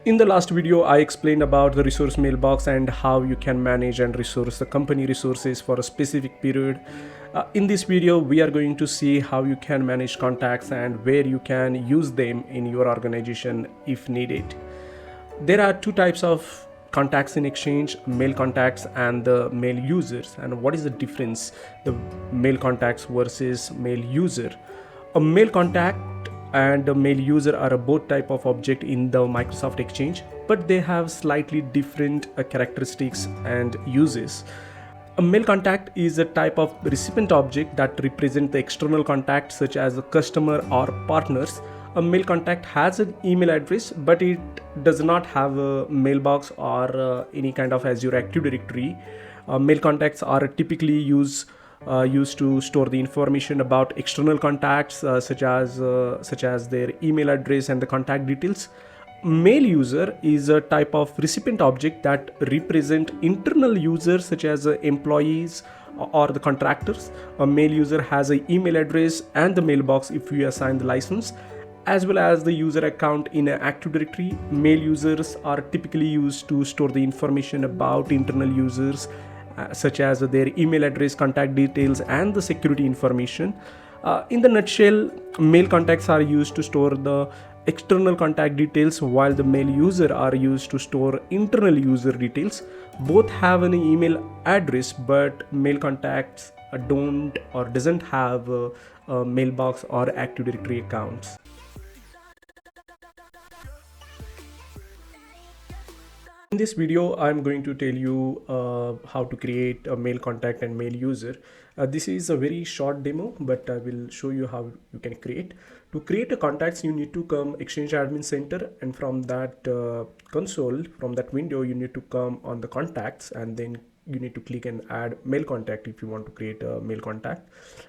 In the last video, I explained about the resource mailbox and how you can manage and resource the company resources for a specific period. In this video, we are going to see how you can manage contacts and where you can use them in your organization if needed. There are two types of contacts in Exchange: mail contacts and the mail users. And what is the difference? The mail contacts versus mail user. A mail contact and a mail user are a both type of object in the Microsoft Exchange, but they have slightly different characteristics and uses. A mail contact is a type of recipient object that represent the external contact such as a customer or partners. A mail contact has an email address, but it does not have a mailbox or any kind of Azure Active Directory. Mail contacts are typically used to store the information about external contacts such as their email address and the contact details. Mail user is a type of recipient object that represent internal users such as employees or the contractors. A mail user has an email address and the mailbox if you assign the license, as well as the user account in an Active Directory. Mail users are typically used to store the information about internal users such as their email address, contact details, and the security information. In the nutshell, mail contacts are used to store the external contact details, while the mail user are used to store internal user details. Both have an email address, but mail contacts don't or doesn't have a mailbox or Active Directory accounts. In this video, I'm going to tell you how to create a mail contact and mail user. This is a very short demo, but I will show you how you can create. To create a contacts, you need to come Exchange Admin Center, and from that console, from that window, you need to come on the contacts, and then you need to click and add mail contact if you want to create a mail contact.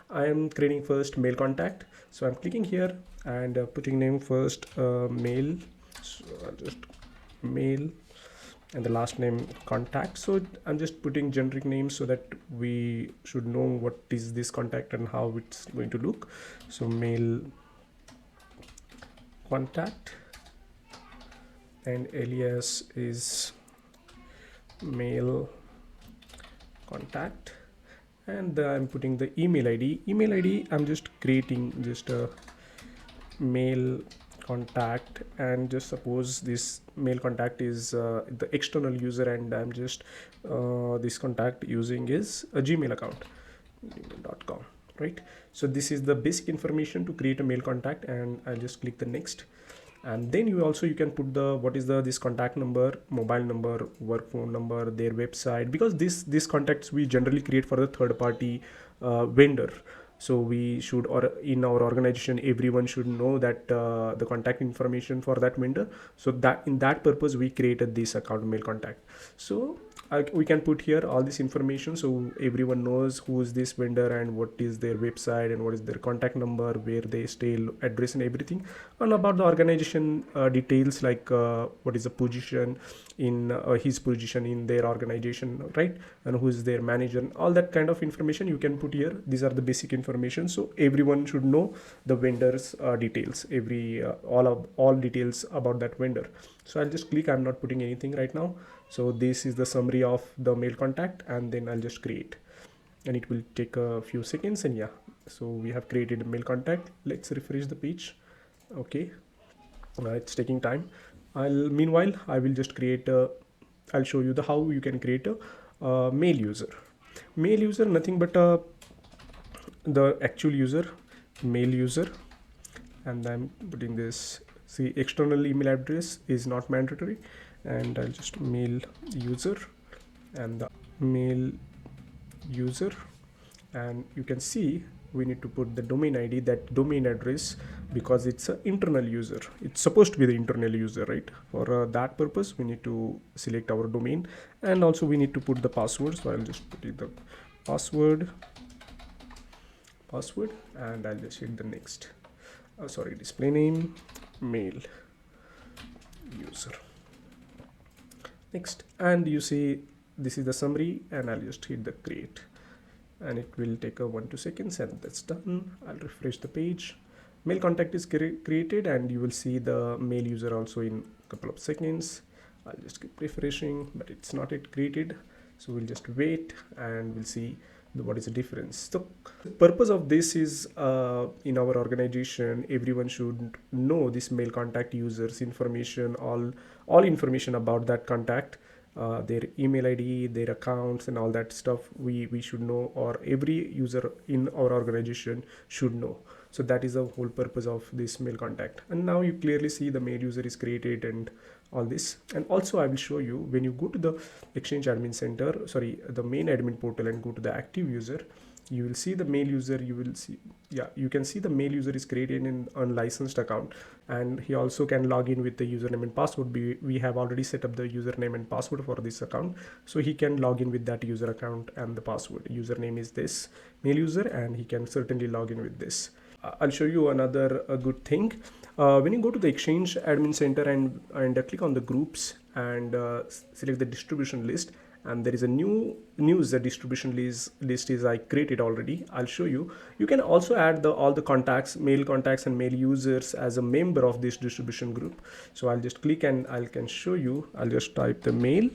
I am creating first mail contact, so I'm clicking here and putting name first mail. So I'll just mail and the last name contact. So I'm just putting generic names so that we should know what is this contact and how it's going to look. So mail contact, and alias is mail contact, and I'm putting the email ID. I'm just creating just a mail contact, and just suppose this mail contact is the external user, and I'm just this contact using is a Gmail account, gmail.com, right? So this is the basic information to create a mail contact, and I'll just click the next. And then you can put the what is the this contact number, mobile number, work phone number, their website, because this contacts we generally create for the third party vendor. So we should, or in our organization, everyone should know that the contact information for that vendor. So that in that purpose we created this account mail contact. So we can put here all this information so everyone knows who is this vendor and what is their website and what is their contact number, where they stay, address, and everything, and about the organization details like what is the position in his position in their organization, right, and who is their manager. All that kind of information you can put here. These are the basic information, so everyone should know the vendor's details, all details about that vendor. So I'll just click. I'm not putting anything right now. So this is the summary of the mail contact, and then I'll just create, and it will take a few seconds. And yeah, so we have created a mail contact. Let's refresh the page. Okay, it's taking time. Meanwhile I will just create I'll show you the how you can create a mail user. Mail user, nothing but the actual user, mail user, and I'm putting this. See, external email address is not mandatory, and I'll just mail user and the mail user, and you can see we need to put the domain ID, that domain address, because it's an internal user. It's supposed to be the internal user, right? For that purpose we need to select our domain, and also we need to put the password. So I'll just put the password, and I'll just hit the next. Display name, mail user, next. And you see this is the summary, and I'll just hit the create, and it will take a 1-2 seconds, and that's done. I'll refresh the page. Mail contact is created, and you will see the mail user also in couple of seconds. I'll just keep refreshing, but it's not yet created. So we'll just wait and we'll see what is the difference. The purpose of this is in our organization, everyone should know this mail contact users information, all information about that contact, their email ID, their accounts, and all that stuff. We should know, or every user in our organization should know. So that is the whole purpose of this mail contact. And now you clearly see the mail user is created and all this. And also I will show you, when you go to the Exchange Admin Center, sorry, the main admin portal, and go to the active user, you will see the mail user. You will see, yeah, you can see the mail user is created in an unlicensed account, and he also can log in with the username and password. We have already set up the username and password for this account, so he can log in with that user account and the password. Username is this mail user, and he can certainly log in with this. I'll show you another good thing. When you go to the Exchange Admin Center and click on the groups and select the distribution list, and there is a new news. The distribution list is I created already. I'll show you. You can also add all the contacts, mail contacts and mail users as a member of this distribution group. So I'll just click and I can show you. I'll just type the mail,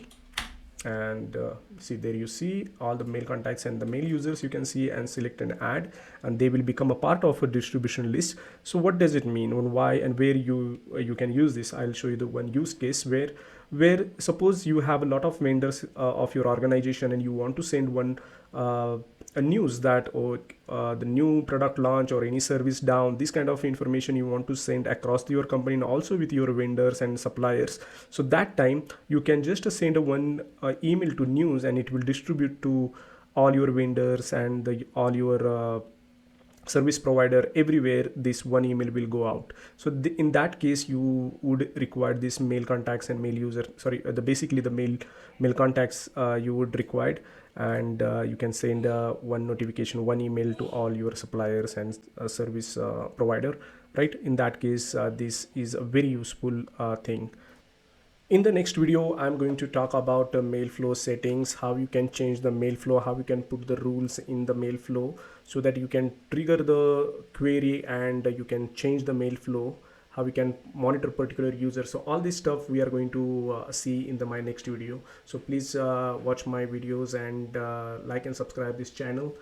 and see, there you see all the mail contacts and the mail users. You can see and select and add, and they will become a part of a distribution list. So what does it mean, and why and where you can use this? I'll show you the one use case where suppose you have a lot of vendors of your organization, and you want to send one a news that, or the new product launch or any service down, this kind of information you want to send across your company and also with your vendors and suppliers. So that time you can just send one email to news, and it will distribute to all your vendors and all your service provider. Everywhere this one email will go out. So in that case, you would require this mail contacts and mail user, sorry, basically the mail contacts you would require. And you can send one notification, one email to all your suppliers and service provider, right? In that case, this is a very useful thing. In the next video, I'm going to talk about mail flow settings, how you can change the mail flow, how you can put the rules in the mail flow so that you can trigger the query and you can change the mail flow, how we can monitor particular users. So all this stuff we are going to see in my next video. So please watch my videos and like and subscribe this channel.